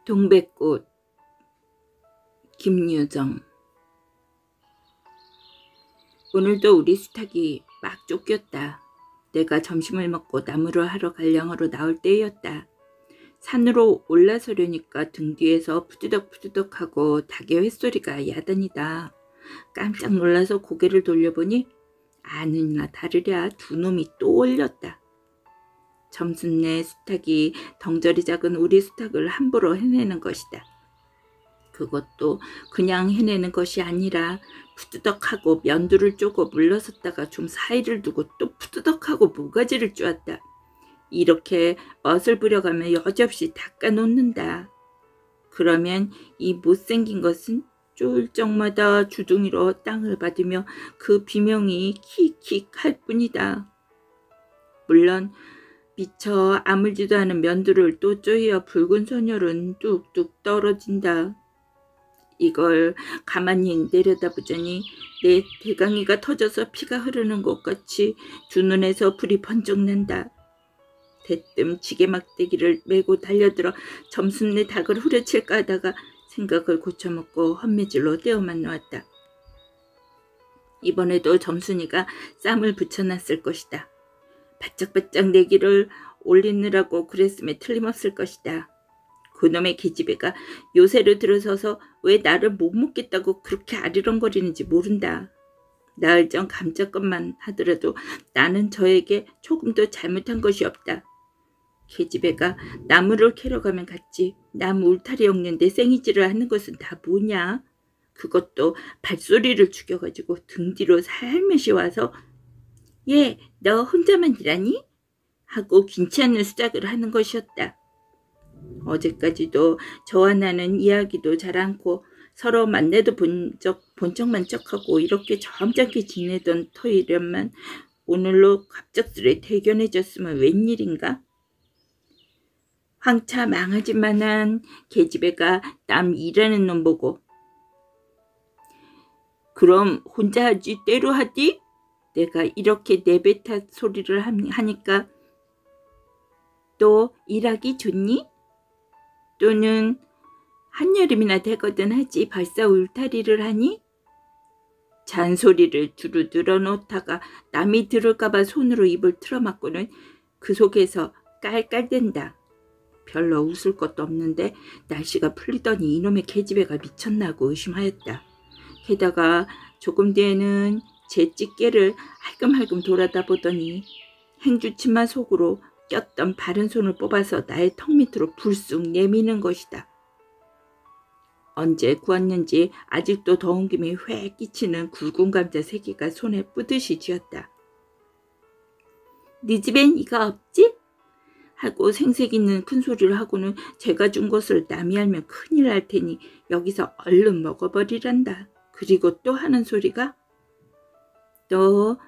동백꽃. 김유정. 오늘도 우리 수탉이 막 쫓겼다. 내가 점심을 먹고 나무를 하러 갈량으로 나올 때였다. 산으로 올라서려니까 등 뒤에서 푸드덕푸드덕하고 닭의 횟소리가 야단이다. 깜짝 놀라서 고개를 돌려보니 아니나 다르랴 두 놈이 또 올렸다. 점순내 수탉이 덩저리 작은 우리 수탉을 함부로 해내는 것이다. 그것도 그냥 해내는 것이 아니라 푸드덕하고 면두를 쪼고 물러섰다가 좀 사이를 두고 또 푸드덕하고 모가지를 쪼았다. 이렇게 멋을 부려가며 여지없이 닦아놓는다. 그러면 이 못생긴 것은 쪼을 적마다 주둥이로 땅을 받으며 그 비명이 킥킥 할 뿐이다. 물론 미처 아물지도 않은 면두를 또 쪼이어 붉은 손열은 뚝뚝 떨어진다. 이걸 가만히 내려다보자니 내 대강이가 터져서 피가 흐르는 것 같이 두 눈에서 불이 번쩍 난다. 대뜸 지게막대기를 메고 달려들어 점순내 닭을 후려칠까 하다가 생각을 고쳐먹고 헛매질로 떼어만 놓았다. 이번에도 점순이가 쌈을 붙여놨을 것이다. 바짝바짝 내기를 올리느라고 그랬음에 틀림없을 것이다. 그놈의 계집애가 요새로 들어서서 왜 나를 못 먹겠다고 그렇게 아리렁거리는지 모른다. 나을 정 감자것만 하더라도 나는 저에게 조금도 잘못한 것이 없다. 계집애가 나무를 캐러 가면 갔지. 나무 울타리 엮는데 생이질을 하는 것은 다 뭐냐? 그것도 발소리를 죽여가지고 등 뒤로 살며시 와서 얘, 너 혼자만 일하니? 하고 괜찮은 수작을 하는 것이었다. 어제까지도 저와 나는 이야기도 잘 않고 서로 만나도 본 척만 척하고 이렇게 점잖게 지내던 터이련만 오늘로 갑작스레 대견해졌으면 웬일인가? 황차 망하지만한 계집애가 남 일하는 놈 보고 그럼 혼자 하지 때로 하디? 내가 이렇게 내뱉어 소리를 하니까 또 일하기 좋니? 또는 한여름이나 되거든 하지 벌써 울타리를 하니? 잔소리를 두루 늘어놓다가 남이 들을까봐 손으로 입을 틀어막고는 그 속에서 깔깔댄다. 별로 웃을 것도 없는데 날씨가 풀리더니 이놈의 계집애가 미쳤나고 의심하였다. 게다가 조금 뒤에는 제 찌개를 할금할금 돌아다 보더니 행주치마 속으로 꼈던 바른 손을 뽑아서 나의 턱 밑으로 불쑥 내미는 것이다. 언제 구웠는지 아직도 더운 김에 회 끼치는 굵은 감자 3개가 손에 뿌듯이 쥐었다. 네 집엔 이거 없지? 하고 생색 있는 큰 소리를 하고는 제가 준 것을 남이 알면 큰일 날 테니 여기서 얼른 먹어버리란다. 그리고 또 하는 소리가 너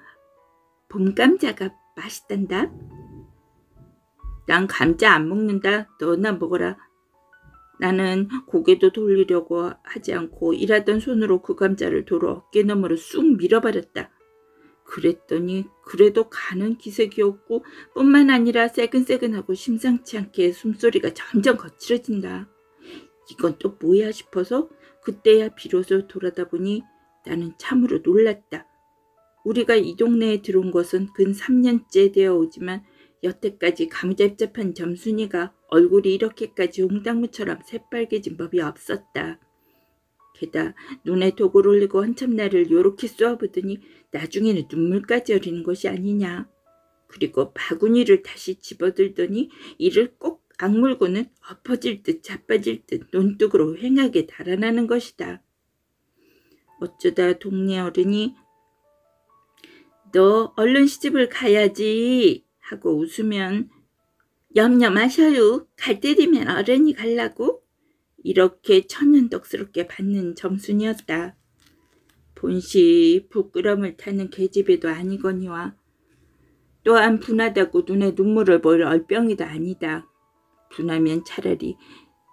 봄감자가 맛있단다. 난 감자 안 먹는다. 너나 먹어라. 나는 고개도 돌리려고 하지 않고 일하던 손으로 그 감자를 도로 어깨너머로 쑥 밀어버렸다. 그랬더니 그래도 가는 기색이 없고 뿐만 아니라 새근새근하고 심상치 않게 숨소리가 점점 거칠어진다. 이건 또 뭐야 싶어서 그때야 비로소 돌아다 보니 나는 참으로 놀랐다. 우리가 이 동네에 들어온 것은 근 3년째 되어 오지만 여태까지 감잡잡한 점순이가 얼굴이 이렇게까지 홍당무처럼 새빨개진 법이 없었다. 게다 눈에 독을 올리고 한참 나를 요렇게 쏘아보더니 나중에는 눈물까지 흘리는 것이 아니냐. 그리고 바구니를 다시 집어들더니 이를 꼭 악물고는 엎어질 듯 자빠질 듯 논뚝으로 휑하게 달아나는 것이다. 어쩌다 동네 어른이 너 얼른 시집을 가야지 하고 웃으면 염려마셔요. 갈 때 되면 어른이 갈라고? 이렇게 천연덕스럽게 받는 점순이었다. 본시 부끄럼을 타는 계집애도 아니거니와 또한 분하다고 눈에 눈물을 보일 얼병이도 아니다. 분하면 차라리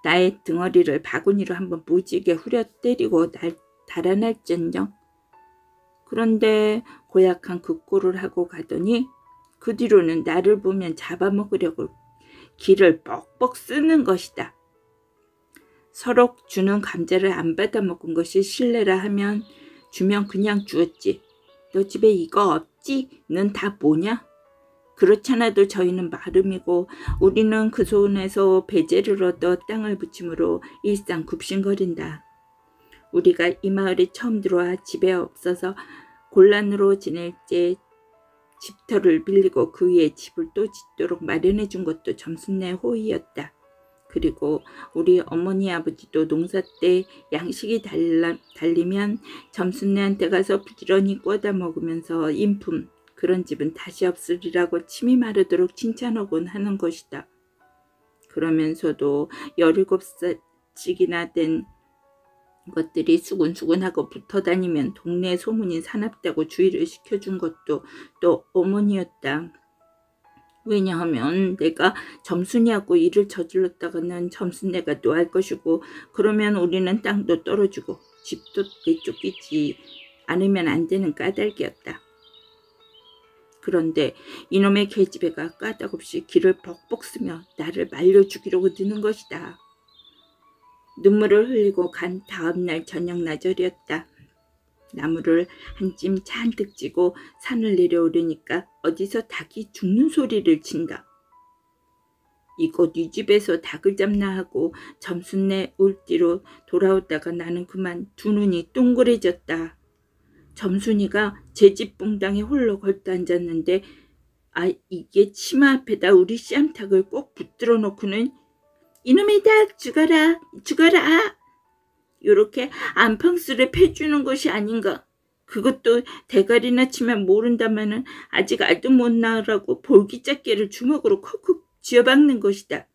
나의 등허리를 바구니로 한번 무지개 후려 때리고 날 달아날지언정. 그런데 고약한 그 꼴을 하고 가더니 그 뒤로는 나를 보면 잡아먹으려고 기를 뻑뻑 쓰는 것이다. 서로 주는 감자를 안 받아 먹은 것이 실례라 하면 주면 그냥 주었지. 너 집에 이거 없지? 는 다 뭐냐? 그렇잖아도 저희는 마름이고 우리는 그 손에서 배제를 얻어 땅을 부침으로 일상 굽신거린다. 우리가 이 마을에 처음 들어와 집에 없어서 곤란으로 지낼 때 집터를 빌리고 그 위에 집을 또 짓도록 마련해 준 것도 점순네 호의였다. 그리고 우리 어머니 아버지도 농사 때 양식이 달리면 점순네한테 가서 부지런히 꿔다 먹으면서 인품 그런 집은 다시 없으리라고 침이 마르도록 칭찬하곤 하는 것이다. 그러면서도 17살씩이나 된 것들이 수군수군하고 붙어다니면 동네 소문이 사납다고 주의를 시켜준 것도 또 어머니였다. 왜냐하면 내가 점순이하고 일을 저질렀다가는 점순내가 노할 것이고 그러면 우리는 땅도 떨어지고 집도 내쫓기지 않으면 안 되는 까닭이었다. 그런데 이놈의 계집애가 까닭없이 귀를 벅벅 쓰며 나를 말려 죽이려고 드는 것이다. 눈물을 흘리고 간 다음날 저녁 나절이었다. 나무를 한 찜 잔뜩 찌고 산을 내려오려니까 어디서 닭이 죽는 소리를 친다. 이거 네 집에서 닭을 잡나 하고 점순내 울뒤로 돌아오다가 나는 그만 두 눈이 동그래졌다. 점순이가 제 집 붕당에 홀로 걸터 앉았는데 이게 치마 앞에다 우리 씨암탉을 꼭 붙들어 놓고는 이놈의 닭 죽어라 죽어라 요렇게 안펑스를 패주는 것이 아닌가. 그것도 대가리나 치면 모른다마는 아직 알도 못 낳으라고 볼기짝개를 주먹으로 콕콕 쥐어박는 것이다.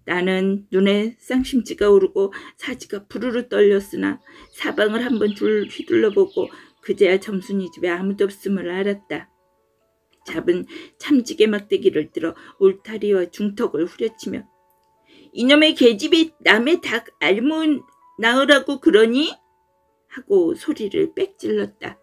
나는 눈에 쌍심지가 오르고 사지가 부르르 떨렸으나 사방을 한번 휘둘러보고 그제야 점순이 집에 아무도 없음을 알았다. 잡은 참지게 막대기를 들어 울타리와 중턱을 후려치며 이놈의 계집이 남의 닭 알몸 낳으라고 그러니? 하고 소리를 빽 질렀다.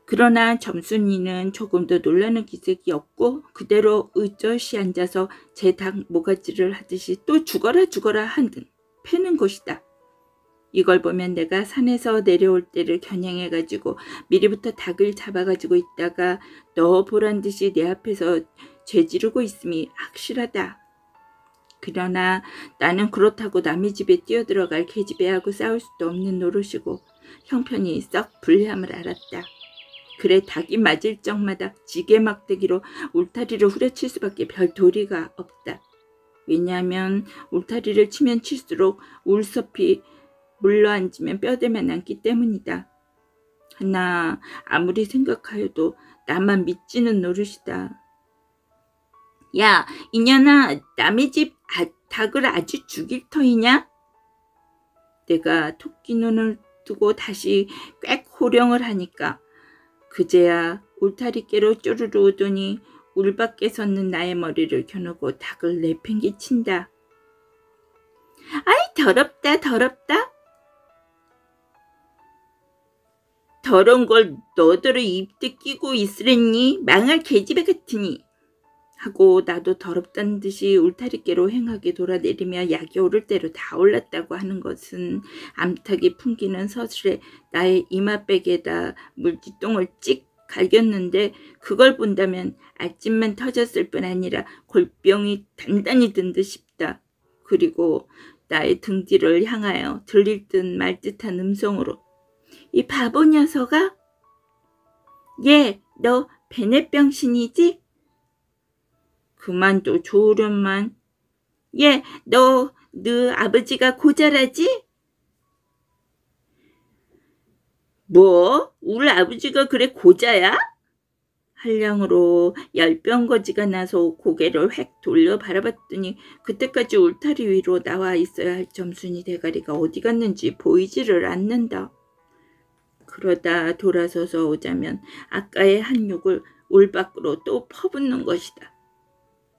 그러나 점순이는 조금도 놀라는 기색이 없고 그대로 의젓이 앉아서 제 닭 모가지를 하듯이 또 죽어라 죽어라 한등 패는 것이다. 이걸 보면 내가 산에서 내려올 때를 겨냥해가지고 미리부터 닭을 잡아가지고 있다가 너 보란 듯이 내 앞에서 죄지르고 있음이 확실하다. 그러나 나는 그렇다고 남의 집에 뛰어들어갈 계집애하고 싸울 수도 없는 노릇이고 형편이 썩 불리함을 알았다. 그래 닭이 맞을 적마다 지게 막대기로 울타리를 후려칠 수밖에 별 도리가 없다. 왜냐하면 울타리를 치면 칠수록 울섭이 물러앉으면 뼈대만 남기 때문이다. 하나 아무리 생각하여도 나만 믿지는 노릇이다. 야 이년아 남의 집 닭을 아주 죽일 터이냐? 내가 토끼 눈을 뜨고 다시 꽥 호령을 하니까 그제야 울타리깨로 쪼르르 오더니 울 밖에 섰는 나의 머리를 겨누고 닭을 내팽개친다. 아이 더럽다 더럽다. 더러운 걸 너더러 입대 끼고 있으랬니? 망할 계집애 같으니. 하고 나도 더럽다는 듯이 울타리깨로 횡하게 돌아내리며 약이 오를 대로 다 올랐다고 하는 것은 암탉이 풍기는 서슬에 나의 이마백에다 물기똥을 찍 갈겼는데 그걸 본다면 알집만 터졌을 뿐 아니라 골병이 단단히 든 듯 싶다. 그리고 나의 등 뒤를 향하여 들릴 듯 말 듯한 음성으로 이 바보 녀석아? 얘 너 베네병신이지? 그만둬 좋으련만. 얘 너 아버지가 고자라지? 뭐? 우리 아버지가 그래 고자야? 한량으로 열병거지가 나서 고개를 획 돌려 바라봤더니 그때까지 울타리 위로 나와 있어야 할 점순이 대가리가 어디 갔는지 보이지를 않는다. 그러다 돌아서서 오자면 아까의 한 욕을 울 밖으로 또 퍼붓는 것이다.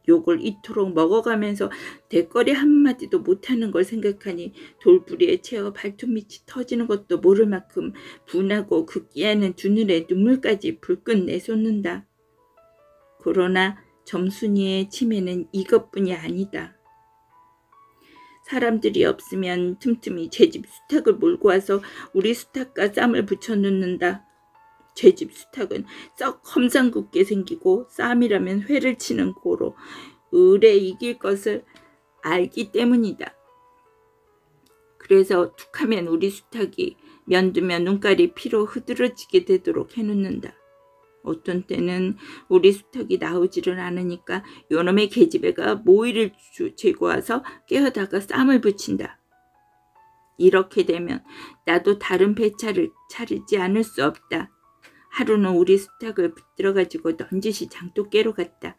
욕을 이토록 먹어가면서 대거리 한마디도 못하는 걸 생각하니 돌부리에 채어 발톱밑이 터지는 것도 모를 만큼 분하고 극기하는 두 눈에 눈물까지 불끈 내쏟는다. 그러나 점순이의 치매는 이것뿐이 아니다. 사람들이 없으면 틈틈이 제 집 수탉을 몰고 와서 우리 수탉과 쌈을 부쳐 놓는다. 제 집 수탉은 썩 험상궂게 생기고 쌈이라면 회를 치는 고로 을에 이길 것을 알기 때문이다. 그래서 툭하면 우리 수탉이 면두면 눈깔이 피로 흐드러지게 되도록 해놓는다. 어떤 때는 우리 수탉이 나오지를 않으니까 요놈의 계집애가 모이를 재고 와서 깨어다가 쌈을 붙인다. 이렇게 되면 나도 다른 배차를 차리지 않을 수 없다. 하루는 우리 수탉을 붙들어가지고 넌지시 장독깨로 갔다.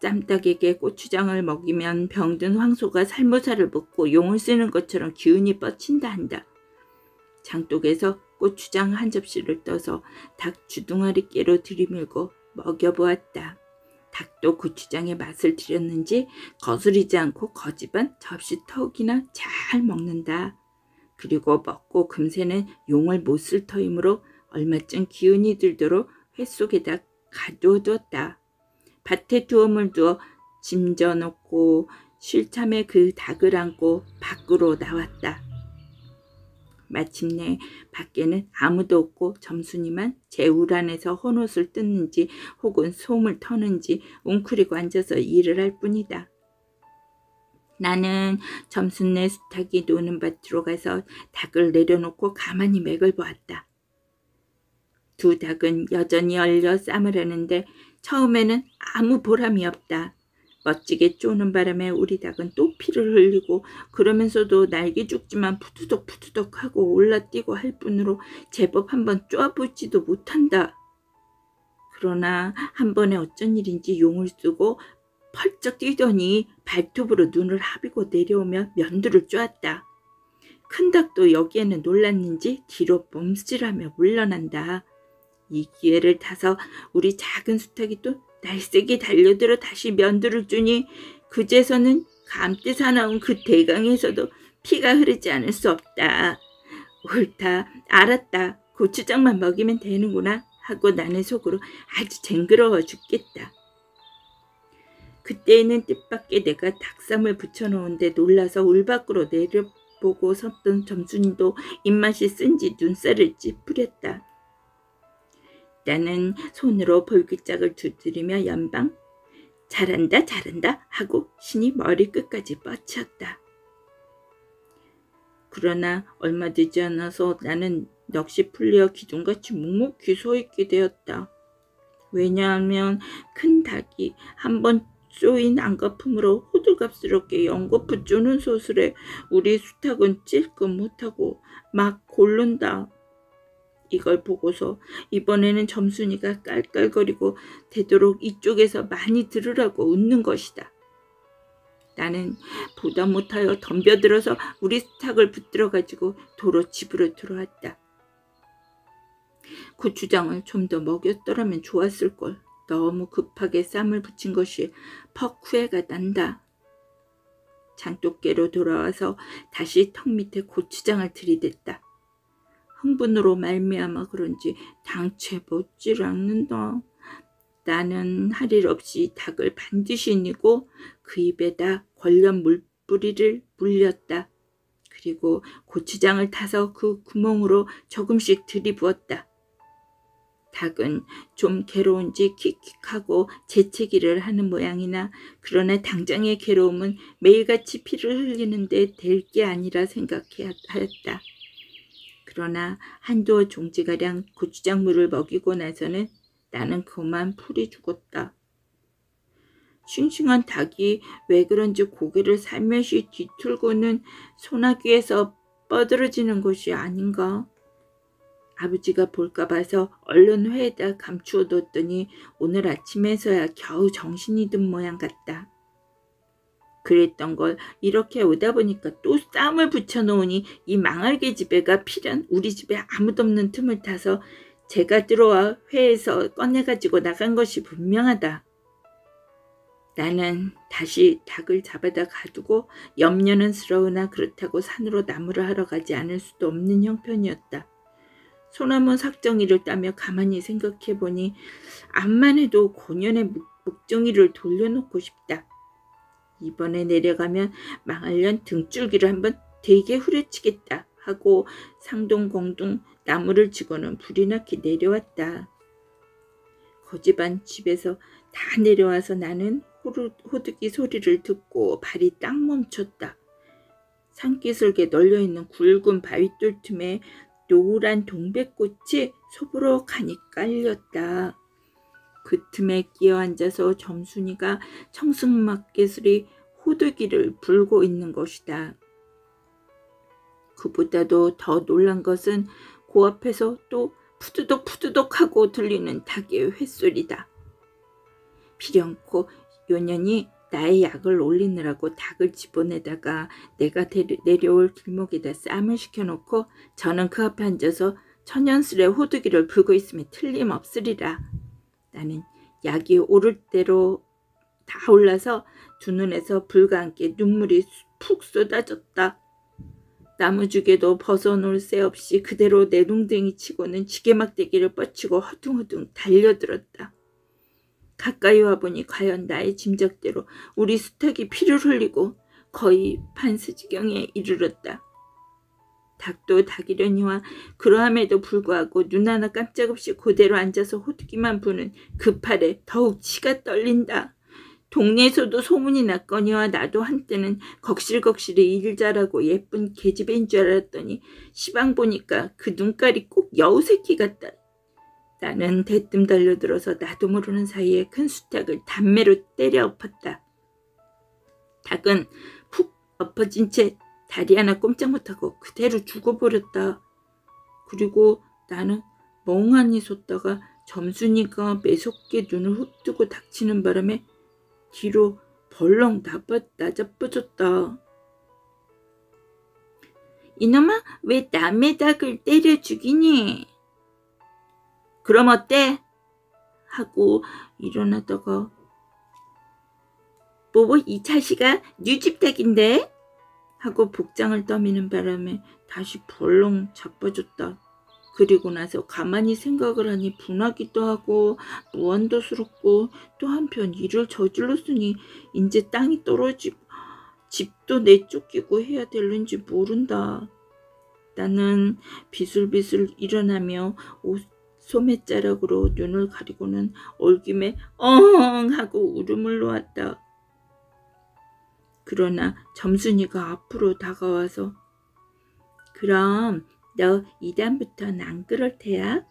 쌈닭에게 고추장을 먹이면 병든 황소가 살모사를 먹고 용을 쓰는 것처럼 기운이 뻗친다 한다. 장독에서 고추장 한 접시를 떠서 닭 주둥아리 깨로 들이밀고 먹여보았다. 닭도 고추장의 맛을 들였는지 거스리지 않고 거집은 접시 턱이나 잘 먹는다. 그리고 먹고 금세는 용을 못 쓸 터이므로 얼마쯤 기운이 들도록 회 속에다 가두어두었다. 밭에 두어물 두어 짐져 놓고 실참에 그 닭을 안고 밖으로 나왔다. 마침내 밖에는 아무도 없고 점순이만 제 울 안에서 헌옷을 뜯는지 혹은 솜을 터는지 웅크리고 앉아서 일을 할 뿐이다. 나는 점순네 수탉이 노는 밭으로 가서 닭을 내려놓고 가만히 맥을 보았다. 두 닭은 여전히 얼려 쌈을 하는데 처음에는 아무 보람이 없다. 멋지게 쪼는 바람에 우리 닭은 또 피를 흘리고 그러면서도 날개 죽지만 푸드덕푸드덕 하고 올라뛰고 할 뿐으로 제법 한번 쪼아보지도 못한다. 그러나 한 번에 어쩐 일인지 용을 쓰고 펄쩍 뛰더니 발톱으로 눈을 하비고 내려오며 면두를 쪼았다. 큰 닭도 여기에는 놀랐는지 뒤로 몸쓰라며 물러난다. 이 기회를 타서 우리 작은 수탉이 또 날쌔게 달려들어 다시 면두를 주니 그제서는 감때 사나운 그 대강에서도 피가 흐르지 않을 수 없다. 옳다, 알았다. 고추장만 먹이면 되는구나 하고 나는 속으로 아주 쟁그러워 죽겠다. 그때에는 뜻밖의 내가 닭쌈을 붙여놓은데 놀라서 울 밖으로 내려보고 섰던 점순이도 입맛이 쓴지 눈살을 찌푸렸다. 나는 손으로 볼기짝을 두드리며 연방 잘한다 잘한다 하고 신이 머리끝까지 뻗쳤다. 그러나 얼마 되지 않아서 나는 넋이 풀려 기둥같이 묵묵히 서있게 되었다. 왜냐하면 큰 닭이 한번 쏘인 안거품으로 호들갑스럽게 연거푸 쪼는 소설에 우리 수탉은 찔끔 못하고 막 고른다. 이걸 보고서 이번에는 점순이가 깔깔거리고 되도록 이쪽에서 많이 들으라고 웃는 것이다. 나는 보다 못하여 덤벼들어서 우리 수탉을 붙들어가지고 도로 집으로 들어왔다. 고추장을 좀 더 먹였더라면 좋았을걸. 너무 급하게 쌈을 붙인 것이 퍽 후회가 난다. 장독깨로 돌아와서 다시 턱 밑에 고추장을 들이댔다. 흥분으로 말미암아 그런지 당최 먹질 않는다. 나는 할 일 없이 닭을 반드시 니고 그 입에다 관련 물뿌리를 물렸다. 그리고 고추장을 타서 그 구멍으로 조금씩 들이부었다. 닭은 좀 괴로운지 킥킥하고 재채기를 하는 모양이나 그러나 당장의 괴로움은 매일같이 피를 흘리는데 될 게 아니라 생각하였다. 그러나 한두 종지가량 고추장물을 먹이고 나서는 나는 그만 풀이 죽었다. 싱싱한 닭이 왜 그런지 고개를 살며시 뒤틀고는 소나귀에서 뻗어지는 것이 아닌가. 아버지가 볼까 봐서 얼른 회에다 감추어 뒀더니 오늘 아침에서야 겨우 정신이 든 모양 같다. 그랬던 걸 이렇게 오다 보니까 또 쌈을 붙여놓으니 이 망할개 집애가 필연 우리 집에 아무도 없는 틈을 타서 제가 들어와 회에서 꺼내가지고 나간 것이 분명하다. 나는 다시 닭을 잡아다 가두고 염려는 스러우나 그렇다고 산으로 나무를 하러 가지 않을 수도 없는 형편이었다. 소나무 삭정이를 따며 가만히 생각해보니 암만 해도 고년의 묵종이를 돌려놓고 싶다. 이번에 내려가면 망할련 등줄기를 한번 되게 후려치겠다 하고 상동공동 나무를 지고는 불이 나게 내려왔다. 거지반 집에서 다 내려와서 나는 호두기 소리를 듣고 발이 딱 멈췄다. 산기슭에 널려있는 굵은 바위돌 틈에 노란 동백꽃이 소보록하니 깔렸다. 그 틈에 끼어앉아서 점순이가 청승맞개슬이 호두기를 불고 있는 것이다. 그보다도 더 놀란 것은 그 앞에서 또 푸드덕푸드덕 하고 들리는 닭의 횟소리다. 필연코 요년이 나의 약을 올리느라고 닭을 집어내다가 내가 내려올 길목에다 쌈을 시켜놓고 저는 그 앞에 앉아서 천연스레 호두기를 불고 있음에 틀림없으리라. 나는 약이 오를 대로 다 올라서 두 눈에서 불과 함께 눈물이 푹 쏟아졌다. 나무주개도 벗어놓을 새 없이 그대로 내동댕이 치고는 지게막대기를 뻗치고 허둥허둥 달려들었다. 가까이 와보니 과연 나의 짐작대로 우리 수탉이 피를 흘리고 거의 반스지경에 이르렀다. 닭도 닭이려니와 그러함에도 불구하고 눈 하나 깜짝없이 그대로 앉아서 호두기만 부는 그 팔에 더욱 치가 떨린다. 동네에서도 소문이 났거니와 나도 한때는 걱실걱실히 일 잘하고 예쁜 계집애인 줄 알았더니 시방 보니까 그 눈깔이 꼭 여우새끼 같다. 나는 대뜸 달려들어서 나도 모르는 사이에 큰 수탉을 단매로 때려 엎었다. 닭은 푹 엎어진 채 다리 하나 꼼짝 못하고 그대로 죽어버렸다. 그리고 나는 멍하니 섰다가 점순이가 매섭게 눈을 훅 뜨고 닥치는 바람에 뒤로 벌렁 나자빠졌다. 이놈아, 왜 남의 닭을 때려 죽이니? 그럼 어때? 하고 일어나다가 이 자식아 네 집 닭인데? 하고 복장을 떠미는 바람에 다시 벌렁 자빠졌다. 그리고 나서 가만히 생각을 하니 분하기도 하고 무한도스럽고 또 한편 일을 저질렀으니 이제 땅이 떨어지고 집도 내쫓기고 해야 될는지 모른다. 나는 비슬비슬 일어나며 소매자락으로 눈을 가리고는 올김에 엉 하고 울음을 놓았다. 그러나 점순이가 앞으로 다가와서 그럼 너 이다음부턴 안 그럴 테야?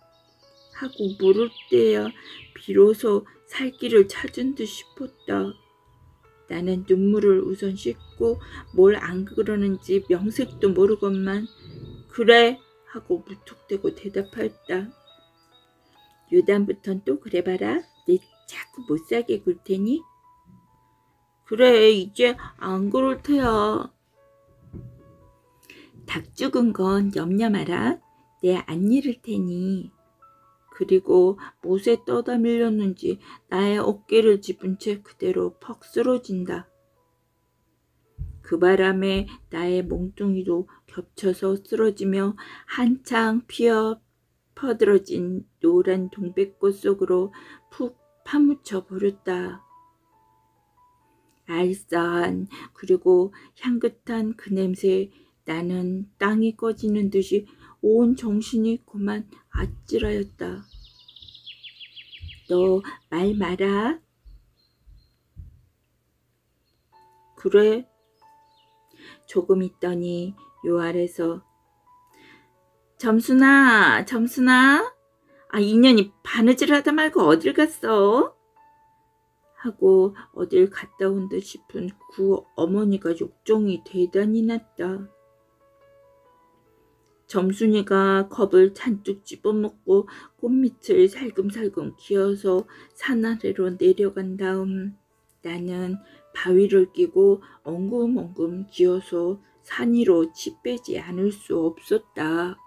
하고 물을 때야 비로소 살 길을 찾은 듯 싶었다. 나는 눈물을 우선 씻고 뭘 안 그러는지 명색도 모르건만 그래 하고 무턱대고 대답하였다. 요다음부턴 또 그래봐라. 내 자꾸 못살게 굴 테니. 그래 이제 안 그럴 테야. 닭 죽은 건 염려 마라. 내 안 잃을 테니. 그리고 못에 떠다 밀렸는지 나의 어깨를 짚은 채 그대로 퍽 쓰러진다. 그 바람에 나의 몽둥이도 겹쳐서 쓰러지며 한창 피어 퍼들어진 노란 동백꽃 속으로 푹 파묻혀 버렸다. 알싸한 그리고 향긋한 그 냄새에 나는 땅이 꺼지는 듯이 온 정신이 그만 아찔하였다. 너 말 마라. 그래. 조금 있더니 요 아래서 점순아, 이년이 바느질 하다 말고 어딜 갔어? 하고 어딜 갔다 온 듯 싶은 그 어머니가 욕정이 대단히 났다. 점순이가 겁을 잔뜩 집어먹고 꽃밑을 살금살금 기어서 산 아래로 내려간 다음 나는 바위를 끼고 엉금엉금 기어서 산 위로 치 빼지 않을 수 없었다.